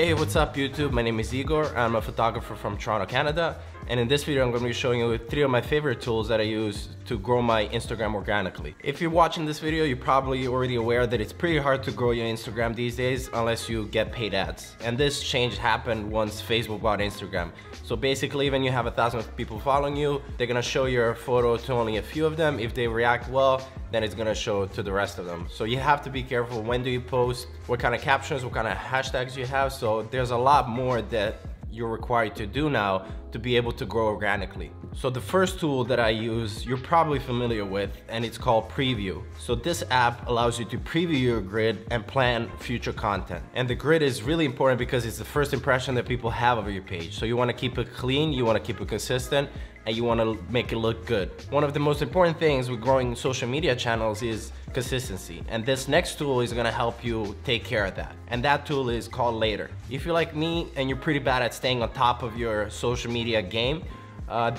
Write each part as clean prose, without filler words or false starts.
Hey, what's up YouTube? My name is Igor. I'm a photographer from Toronto, Canada. And in this video, I'm going to be showing you 3 of my favorite tools that I use to grow my Instagram organically. If you're watching this video, you're probably already aware that it's pretty hard to grow your Instagram these days unless you get paid ads. And this change happened once Facebook bought Instagram. So basically, even you have 1,000 people following you, they're going to show your photo to only a few of them. If they react well, then it's going to show to the rest of them. So you have to be careful when do you post, what kind of captions, what kind of hashtags you have. So there's a lot more that you're required to do now to be able to grow organically. So the first tool that I use, you're probably familiar with, and it's called Preview. So this app allows you to preview your grid and plan future content. And the grid is really important because it's the first impression that people have of your page. So you want to keep it clean, you want to keep it consistent, and you want to make it look good. One of the most important things with growing social media channels is consistency. And this next tool is going to help you take care of that. And that tool is called Later. If you're like me and you're pretty bad at staying on top of your social media game,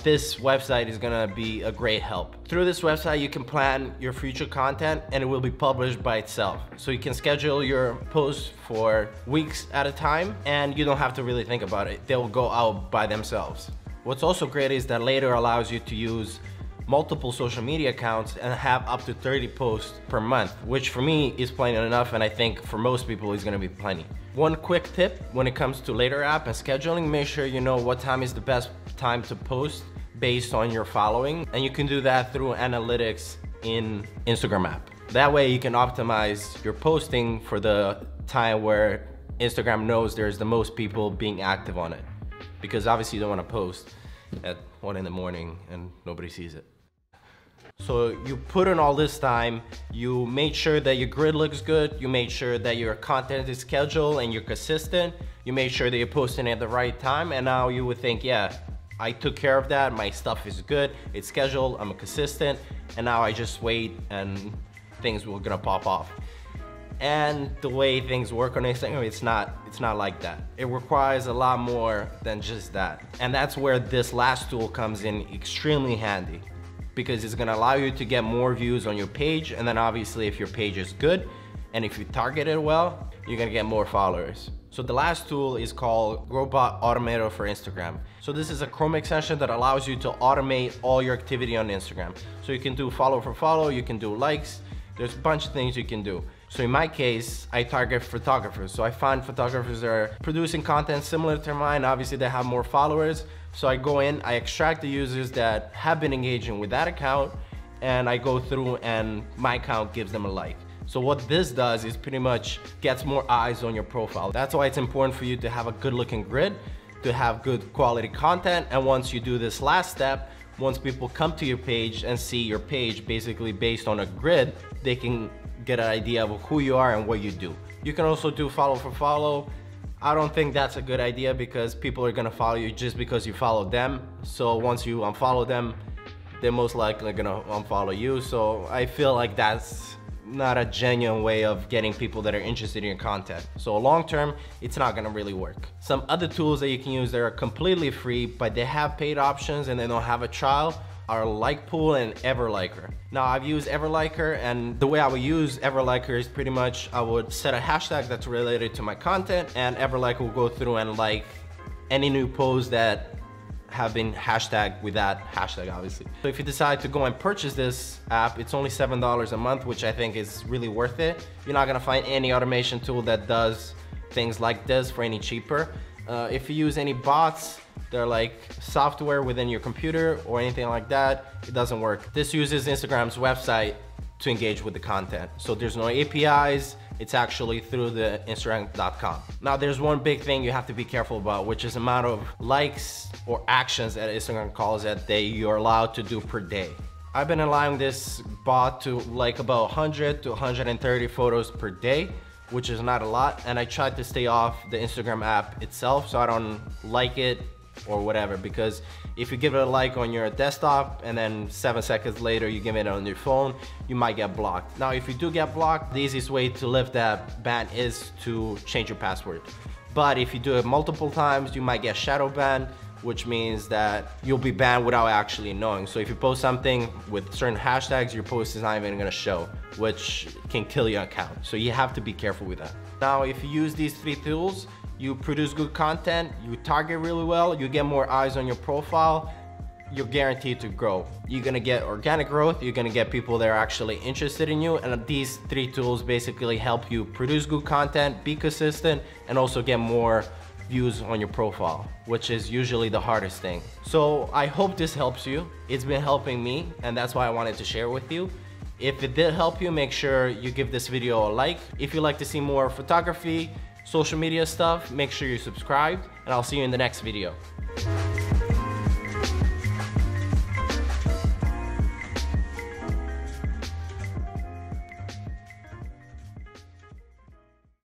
this website is gonna be a great help. Through this website, you can plan your future content and it will be published by itself. So you can schedule your posts for weeks at a time and you don't have to really think about it. They'll go out by themselves. What's also great is that Later allows you to use multiple social media accounts and have up to 30 posts per month, which for me is plenty enough, and I think for most people is gonna be plenty. One quick tip when it comes to Later app and scheduling, make sure you know what time is the best time to post based on your following, and you can do that through analytics in Instagram app. That way you can optimize your posting for the time where Instagram knows there's the most people being active on it, because obviously you don't want to post at 1 in the morning and nobody sees it. So you put in all this time, you made sure that your grid looks good, you made sure that your content is scheduled and you're consistent, you made sure that you're posting at the right time, and now you would think, yeah, I took care of that, my stuff is good, it's scheduled, I'm consistent, and now I just wait and things will gonna pop off. And the way things work on Instagram, it's not like that. It requires a lot more than just that. And that's where this last tool comes in extremely handy, because it's gonna allow you to get more views on your page, and then obviously if your page is good and if you target it well, you're gonna get more followers. So the last tool is called Growbot Automator for Instagram. So this is a Chrome extension that allows you to automate all your activity on Instagram. So you can do follow for follow, you can do likes, there's a bunch of things you can do. So in my case, I target photographers. So I find photographers that are producing content similar to mine. Obviously they have more followers. So I go in, I extract the users that have been engaging with that account, and I go through and my account gives them a like. So what this does is pretty much gets more eyes on your profile. That's why it's important for you to have a good looking grid, to have good quality content. And once you do this last step, once people come to your page and see your page basically based on a grid, they can get an idea of who you are and what you do. You can also do follow for follow. I don't think that's a good idea because people are gonna follow you just because you follow them. So once you unfollow them, they're most likely gonna unfollow you. So I feel like that's not a genuine way of getting people that are interested in your content. So long term, it's not gonna really work. Some other tools that you can use that are completely free, but they have paid options and they don't have a trial, are Likepool and Everliker. Now I've used Everliker, and the way I would use Everliker is pretty much I would set a hashtag that's related to my content, and Everliker will go through and like any new posts that have been hashtagged with that hashtag, obviously. So if you decide to go and purchase this app, it's only $7 a month, which I think is really worth it. You're not gonna find any automation tool that does things like this for any cheaper. If you use any bots, they're like software within your computer or anything like that, it doesn't work. This uses Instagram's website to engage with the content. So there's no APIs, it's actually through the Instagram.com. Now there's one big thing you have to be careful about, which is the amount of likes or actions that Instagram calls it that you're allowed to do per day. I've been allowing this bot to like about 100 to 130 photos per day, which is not a lot, and I tried to stay off the Instagram app itself so I don't like it or whatever, because if you give it a like on your desktop and then 7 seconds later you give it on your phone, you might get blocked. Now if you do get blocked, the easiest way to lift that ban is to change your password. But if you do it multiple times, you might get shadow banned, which means that you'll be banned without actually knowing. So if you post something with certain hashtags, your post is not even gonna show, which can kill your account. So you have to be careful with that. Now, if you use these 3 tools, you produce good content, you target really well, you get more eyes on your profile, you're guaranteed to grow. You're gonna get organic growth, you're gonna get people that are actually interested in you, and these 3 tools basically help you produce good content, be consistent, and also get more views on your profile, which is usually the hardest thing. So I hope this helps you. It's been helping me, and that's why I wanted to share with you. If it did help you, make sure you give this video a like. If you'd like to see more photography, social media stuff, make sure you subscribe, and I'll see you in the next video.